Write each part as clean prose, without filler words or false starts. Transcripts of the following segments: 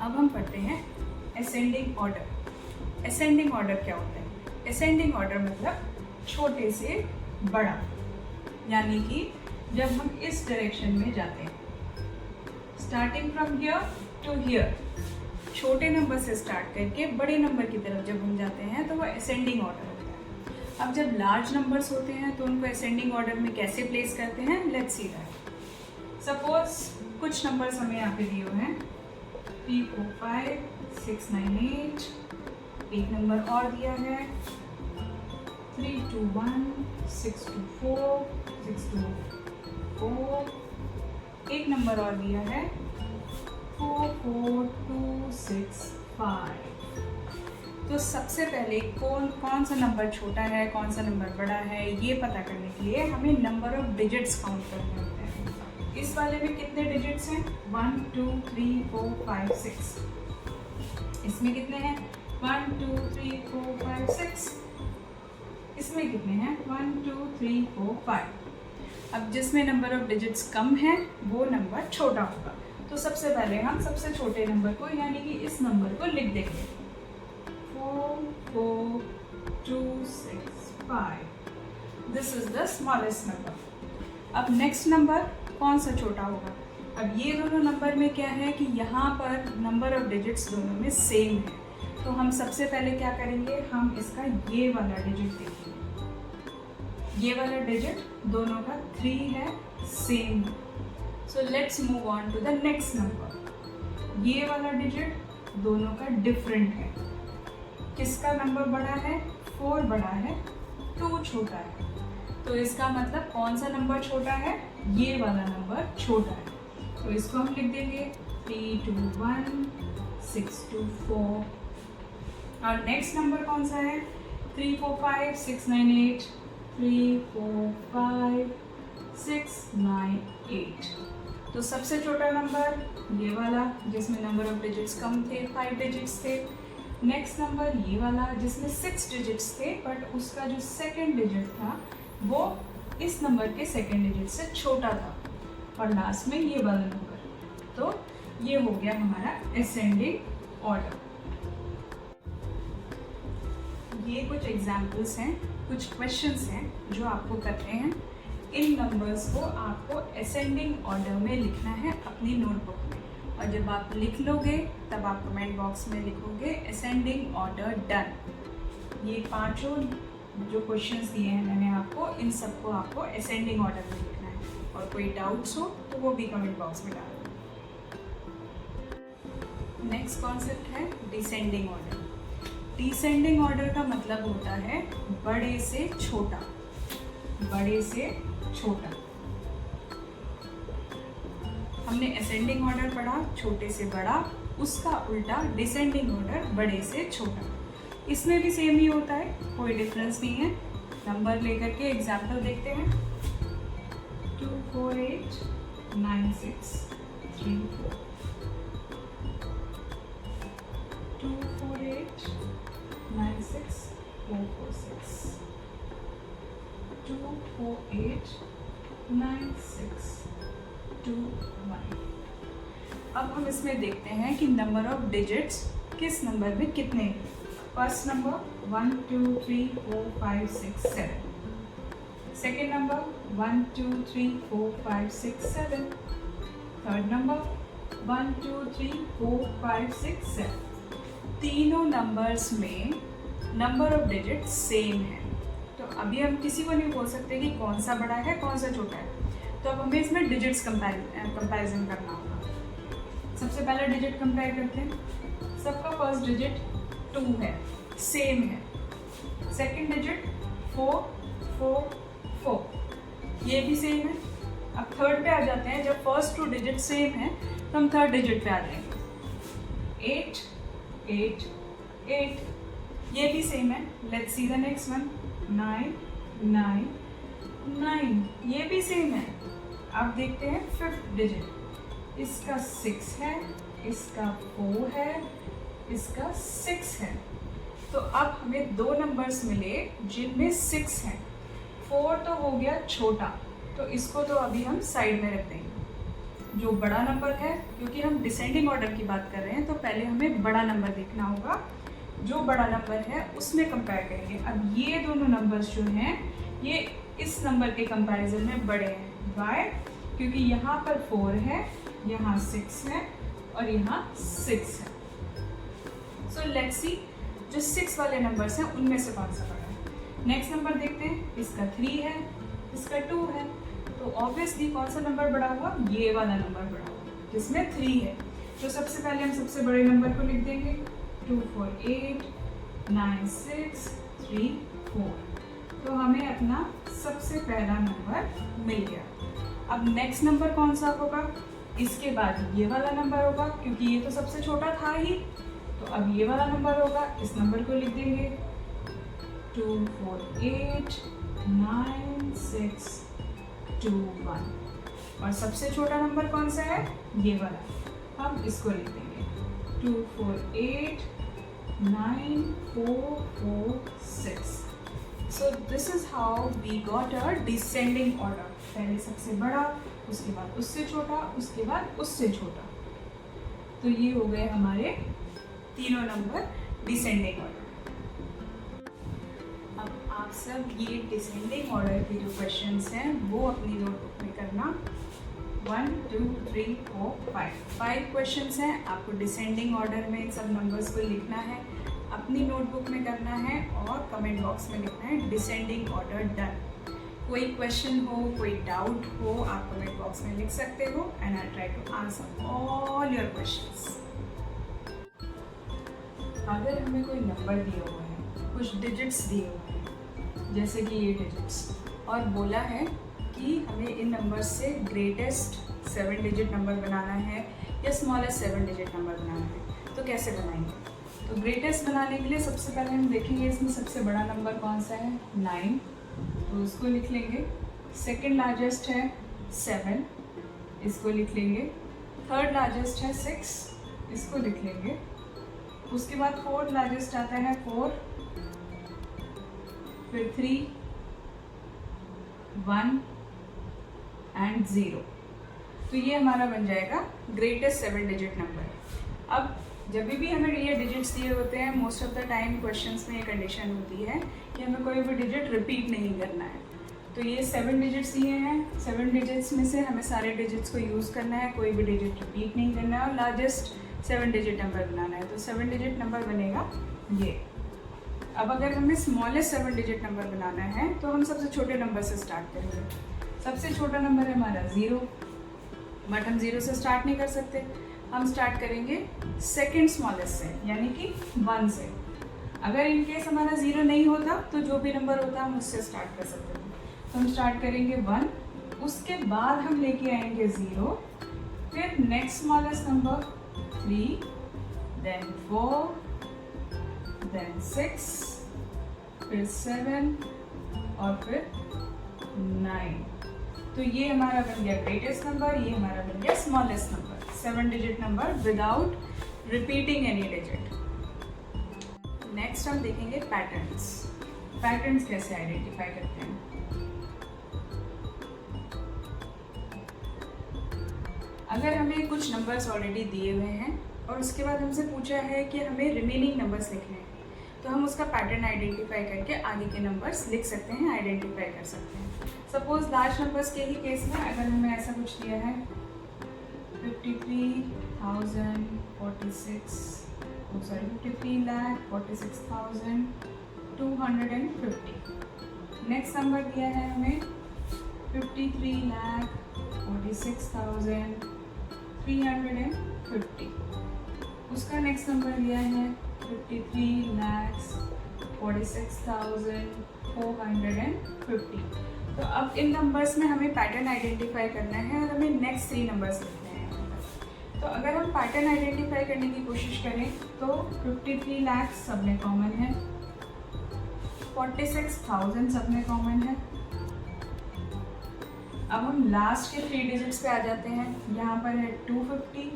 अब हम पढ़ते हैं असेंडिंग ऑर्डर। असेंडिंग ऑर्डर क्या होता है? असेंडिंग ऑर्डर मतलब छोटे से बड़ा, यानी कि जब हम इस डायरेक्शन में जाते हैं, starting from here to here, छोटे नंबर से स्टार्ट करके बड़े नंबर की तरफ जब हम जाते हैं तो वो असेंडिंग ऑर्डर होता है। अब जब लार्ज नंबर्स होते हैं तो उनको असेंडिंग ऑर्डर में कैसे प्लेस करते हैं, लेट्स सी दैट। सपोज कुछ नंबर्स हमें यहाँ पे दिए हुए हैं 3 4 5 6 9 8, एक नंबर और दिया है 3 2 1 6 2 4 6 2 4, एक नंबर और दिया है 4 4 2 6 5। तो सबसे पहले कौन सा नंबर छोटा है, कौन सा नंबर बड़ा है, ये पता करने के लिए हमें नंबर ऑफ डिजिट्स काउंट करने होते हैं। इस वाले में कितने डिजिट्स हैं? 1 2 3 4 5 6। इसमें कितने हैं? 1 2 3 4 5 6। इसमें कितने हैं? 1 2 3 4 5। अब जिसमें नंबर ऑफ डिजिट्स कम है वो नंबर छोटा होगा। तो सबसे पहले हम सबसे छोटे नंबर को यानी कि इस नंबर को लिख देंगे 4 4 2 6 5। This is the smallest number. अब नेक्स्ट नंबर कौन सा छोटा होगा? अब ये दोनों नंबर में क्या है कि यहाँ पर नंबर ऑफ डिजिट्स दोनों में सेम है। तो हम सबसे पहले क्या करेंगे, हम इसका ये वाला डिजिट देखेंगे। ये वाला डिजिट दोनों का 3 है, same. So let's move on to the next number. ये वाला डिजिट दोनों का डिफरेंट है। किसका नंबर बड़ा है? 4 बड़ा है, 2 छोटा है। तो इसका मतलब कौन सा नंबर छोटा है? ये वाला नंबर छोटा है। तो इसको हम लिख देंगे 3 2 1 6 2 4। और नेक्स्ट नंबर कौन सा है? 3 4 5 6 9 8। 3 4 5 6 9 8। तो सबसे छोटा नंबर ये वाला जिसमें नंबर ऑफ डिजिट्स कम थे, 5 डिजिट्स थे। नेक्स्ट नंबर ये वाला जिसमें 6 डिजिट्स थे, बट उसका जो सेकंड डिजिट था वो इस नंबर के सेकंड डिजिट से छोटा था। और लास्ट में ये वाला नंबर। तो ये हो गया हमारा असेंडिंग ऑर्डर। ये कुछ एग्जाम्पल्स हैं, कुछ क्वेश्चंस हैं जो आपको करने हैं। इन नंबर्स को आपको असेंडिंग ऑर्डर में लिखना है अपनी नोटबुक में। और जब आप लिख लोगे तब आप कमेंट बॉक्स में लिखोगे असेंडिंग ऑर्डर डन। ये पांचों जो क्वेश्चंस दिए हैं मैंने आपको, इन सबको आपको असेंडिंग ऑर्डर में लिखना है। और कोई डाउट्स हो तो वो भी कमेंट बॉक्स में डालो। नेक्स्ट कॉन्सेप्ट है डिसेंडिंग ऑर्डर। डिसेंडिंग ऑर्डर का मतलब होता है बड़े से छोटा, बड़े से छोटा। हमने असेंडिंग ऑर्डर पढ़ा, छोटे से बड़ा, उसका उल्टा डिसेंडिंग ऑर्डर बड़े से छोटा। इसमें भी सेम ही होता है, कोई डिफरेंस नहीं है। नंबर लेकर के एग्जाम्पल देखते हैं। 2 4 8 9 6 3 4। 2 4 8 9 6 4 4 6। 2 4 8 9 6 2 1। अब हम इसमें देखते हैं कि नंबर ऑफ डिजिट्स किस नंबर में कितने हैं। First number 1 2 3 4 5 6 7। Second number 1 2 3 4 5 6 7। Third number 1 2 3 4 5 6 7। तीनों नंबर्स में नंबर ऑफ डिजिट सेम है। तो अभी हम किसी को नहीं बोल सकते कि कौन सा बड़ा है कौन सा छोटा है। तो अब हमें इसमें डिजिट्स कंपैरिजन करना होगा। सबसे पहला डिजिट कंपेयर करते हैं। सबका फर्स्ट डिजिट 2 है, सेम है। सेकंड डिजिट 4 4 4, ये भी सेम है। अब थर्ड पे आ जाते हैं। जब फर्स्ट 2 डिजिट सेम है तो हम थर्ड डिजिट पे आ जाएंगे। 8 8 8, ये भी सेम है। Let's see the next one. 9 9 9, ये भी सेम है। अब देखते हैं फिफ्थ डिजिट। इसका 6 है, इसका 4 है, इसका 6 है। तो अब हमें 2 नंबर्स मिले जिनमें 6 है। 4 तो हो गया छोटा, तो इसको तो अभी हम साइड में रख देंगे। जो बड़ा नंबर है, क्योंकि हम डिसेंडिंग ऑर्डर की बात कर रहे हैं तो पहले हमें बड़ा नंबर देखना होगा, जो बड़ा नंबर है उसमें कंपेयर करेंगे। अब ये दोनों नंबर्स जो हैं ये इस नंबर के कंपैरिजन में बड़े हैं। वाई? क्योंकि यहाँ पर 4 है, यहाँ 6 है और यहाँ 6 है। सो लेट्स सी जो 6 वाले नंबर्स हैं उनमें से कौन सा बड़ा है। नेक्स्ट नंबर देखते हैं, इसका 3 है, इसका 2 है, तो ऑब्वियसली कौन सा नंबर बड़ा हुआ? ये वाला नंबर बड़ा हुआ जिसमें 3 है। तो सबसे पहले हम सबसे बड़े नंबर को लिख देंगे 2 4 8 9 6 3 4। तो हमें अपना सबसे पहला नंबर मिल गया। अब नेक्स्ट नंबर कौन सा होगा? इसके बाद ये वाला नंबर होगा, क्योंकि ये तो सबसे छोटा था ही, तो अब ये वाला नंबर होगा। इस नंबर को लिख देंगे 2 4 8 9 6 2 1। और सबसे छोटा नंबर कौन सा है? ये वाला। हम इसको लिख देंगे 2 4 8 9 4 4 6। So this is how we got a descending order. पहले सबसे बड़ा, उसके बाद उससे छोटा, उसके बाद उससे छोटा। तो ये हो गए हमारे तीनों नंबर डिसेंडिंग ऑर्डर। अब आप सब ये डिसेंडिंग ऑर्डर के जो क्वेश्चंस हैं वो अपनी नोटबुक में करना। 1 2 3 4 5 क्वेश्चंस हैं। आपको डिसेंडिंग ऑर्डर में इन सब नंबर्स को लिखना है, अपनी नोटबुक में करना है और कमेंट बॉक्स में लिखना है डिसेंडिंग ऑर्डर डन। कोई क्वेश्चन हो, कोई डाउट हो, आप कमेंट बॉक्स में लिख सकते हो and I try to answer all your questions. अगर हमें कोई नंबर दिया हुआ है, कुछ डिजिट्स दिए हुए हैं, जैसे कि ये डिजिट्स, और बोला है कि हमें इन नंबर्स से ग्रेटेस्ट 7 डिजिट नंबर बनाना है या स्मॉलेस्ट 7 डिजिट नंबर बनाना है, तो कैसे बनाएंगे? तो ग्रेटेस्ट बनाने के लिए सबसे पहले हम देखेंगे इसमें सबसे बड़ा नंबर कौन सा है? 9, तो उसको लिख लेंगे। सेकंड लार्जेस्ट है 7, इसको लिख लेंगे। थर्ड लार्जेस्ट है 6, इसको लिख लेंगे। उसके बाद फोर्थ लार्जेस्ट आता है 4, फिर 3 1 एंड 0। तो ये हमारा बन जाएगा ग्रेटेस्ट 7 डिजिट नंबर। अब जब भी हमें ये डिजिट्स दिए होते हैं, most of the time questions में ये कंडीशन होती है कि हमें कोई भी डिजिट रिपीट नहीं करना है। तो ये 7 डिजिट्स दिए हैं, 7 डिजिट्स में से हमें सारे डिजिट्स को यूज़ करना है, कोई भी डिजिट रिपीट नहीं करना है और लार्जेस्ट 7 डिजिट नंबर बनाना है। तो 7 डिजिट नंबर बनेगा ये। अब अगर हमें स्मॉलेस्ट 7 डिजिट नंबर बनाना है तो हम सबसे छोटे नंबर से स्टार्ट करेंगे। सबसे छोटा नंबर है हमारा 0, बट हम 0 से स्टार्ट नहीं कर सकते, हम स्टार्ट करेंगे सेकंड स्मॉलेस्ट से, यानी कि 1 से। अगर इनकेस हमारा 0 नहीं होता तो जो भी नंबर होता हम उससे स्टार्ट कर सकते हैं। तो हम स्टार्ट करेंगे 1, उसके बाद हम लेके आएंगे 0, फिर next smallest number 3, then 4, then 6, फिर 7 और फिर 9। तो ये हमारा बन गया ग्रेटेस्ट नंबर, ये हमारा बन गया smallest number, 7 digit number without repeating any digit. Next हम देखेंगे पैटर्न्स। पैटर्न्स कैसे आइडेंटिफाई करते हैं? अगर हमें कुछ नंबर्स ऑलरेडी दिए हुए हैं और उसके बाद हमसे पूछा है कि हमें रिमेनिंग नंबर्स लिखने हैं, तो हम उसका पैटर्न आइडेंटिफाई करके आगे के नंबर्स लिख सकते हैं, आइडेंटिफाई कर सकते हैं। सपोज लार्ज नंबर्स के ही केस में अगर हमें ऐसा कुछ दिया है 53,46,250। नेक्स्ट नंबर दिया है हमें 53,46,350। उसका नेक्स्ट नंबर दिया है 53,46,450। तो अब इन नंबर्स में हमें पैटर्न आइडेंटिफाई करना है और हमें नेक्स्ट 3 नंबर्स लिखने हैं। तो अगर हम पैटर्न आइडेंटिफाई करने की कोशिश करें तो 53 लाख सब में कॉमन है, 46,000 सब में कॉमन है। अब हम लास्ट के 3 डिजिट्स पे आ जाते हैं। यहाँ पर है 250,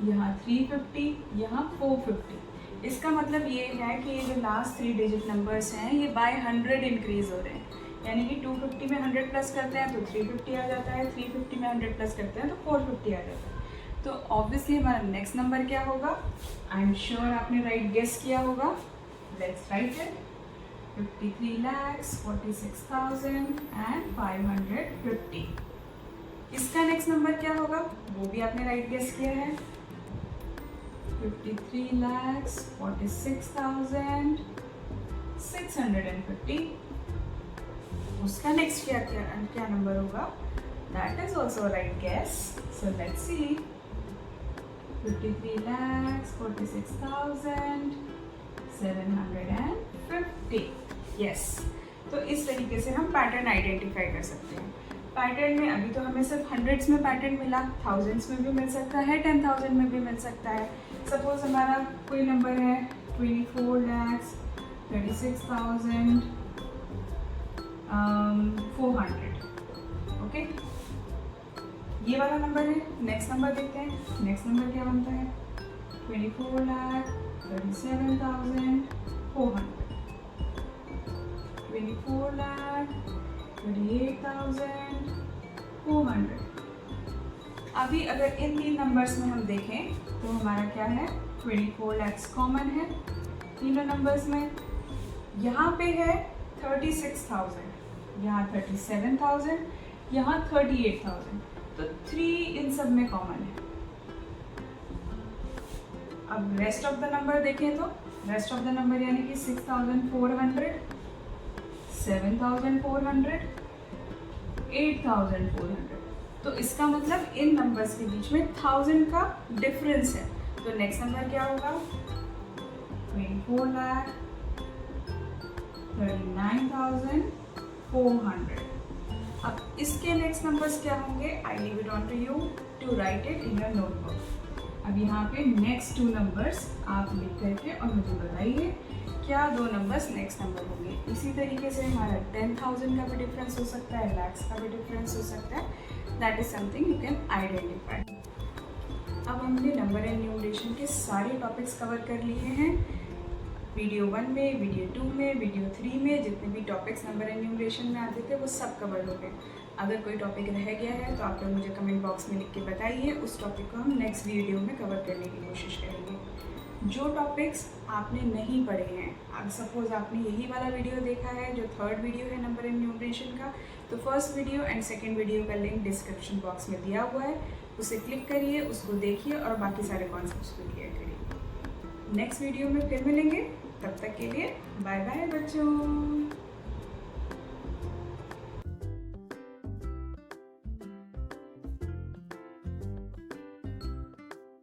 यहाँ 350, यहाँ 450। इसका मतलब ये है कि ये जो लास्ट 3 डिजिट नंबर्स हैं ये बाय 100 इंक्रीज हो रहे हैं, यानी कि 250 में 100 प्लस करते हैं तो 350 आ जाता है, 350 में 100 प्लस करते हैं तो 450 आ जाता है। तो ऑब्वियसली हमारा नेक्स्ट नंबर क्या होगा? आई एम श्योर आपने राइट गेस किया होगा। Let's write it, 53,46,550। इसका नेक्स्ट नंबर क्या होगा वो भी आपने राइट गेस किया है, 53,46,650। उसका नेक्स्ट क्या नंबर होगा? That is also right guess. So let's see, 53,46,750। Yes. तो इस तरीके से हम पैटर्न आइडेंटिफाई कर सकते हैं। पैटर्न में अभी तो हमें सिर्फ हंड्रेड्स में पैटर्न मिला, थाउजेंड्स में भी मिल सकता है, 10,000 में भी मिल सकता है। सपोज हमारा कोई नंबर है 24,36,400, ओके, ये वाला नंबर है। नेक्स्ट नंबर देखते हैं, नेक्स्ट नंबर क्या बनता है? 24,37,400, 24,38,400। अभी अगर इन तीन नंबर्स में हम देखें तो हमारा क्या है? 24 lakhs कॉमन है तीनों नंबर्स में। यहाँ पे है 36,000, यहाँ 37,000, यहाँ 38,000, तो 3 इन सब में कॉमन है। अब रेस्ट ऑफ द नंबर देखें तो रेस्ट ऑफ द नंबर यानी कि 6,400, 7,400, 8,400। तो इसका मतलब इन नंबर्स के बीच में 1000 का डिफरेंस है। तो नेक्स्ट नंबर क्या होगा? 24,39,400। अब इसके नेक्स्ट नंबर्स क्या होंगे? I leave it on to you to write it in your notebook. अब यहाँ पे नेक्स्ट 2 नंबर्स आप लिख करके और मुझे बताइए क्या 2 नंबर्स नेक्स्ट नंबर होंगे। इसी तरीके से हमारा 10,000 का भी डिफरेंस हो सकता है, लैक्स का भी डिफरेंस हो सकता है। That is something you can identify. अब हमने नंबर एंड न्यूमरेशन के सारे टॉपिक्स कवर कर लिए हैं। वीडियो 1 में, वीडियो 2 में, वीडियो 3 में जितने भी टॉपिक्स नंबर एंड न्यूमरेशन में आते थे वो सब कवर हो गए। अगर कोई टॉपिक रह गया है तो आप लोग मुझे कमेंट बॉक्स में लिख के बताइए, उस टॉपिक को हम नेक्स्ट वीडियो में कवर करने की कोशिश करेंगे। जो टॉपिक्स आपने नहीं पढ़े हैं, अब सपोज आपने यही वाला वीडियो देखा है जो 3rd वीडियो है नंबर एंड न्यूमरेशन का, तो 1st video and 2nd video का लिंक डिस्क्रिप्शन बॉक्स में दिया हुआ है, उसे क्लिक करिए, उसको देखिए और बाकी सारे कॉन्सेप्ट्स को क्लियर करिए। नेक्स्ट वीडियो में फिर मिलेंगे, तब तक के लिए बाय बाय बच्चों।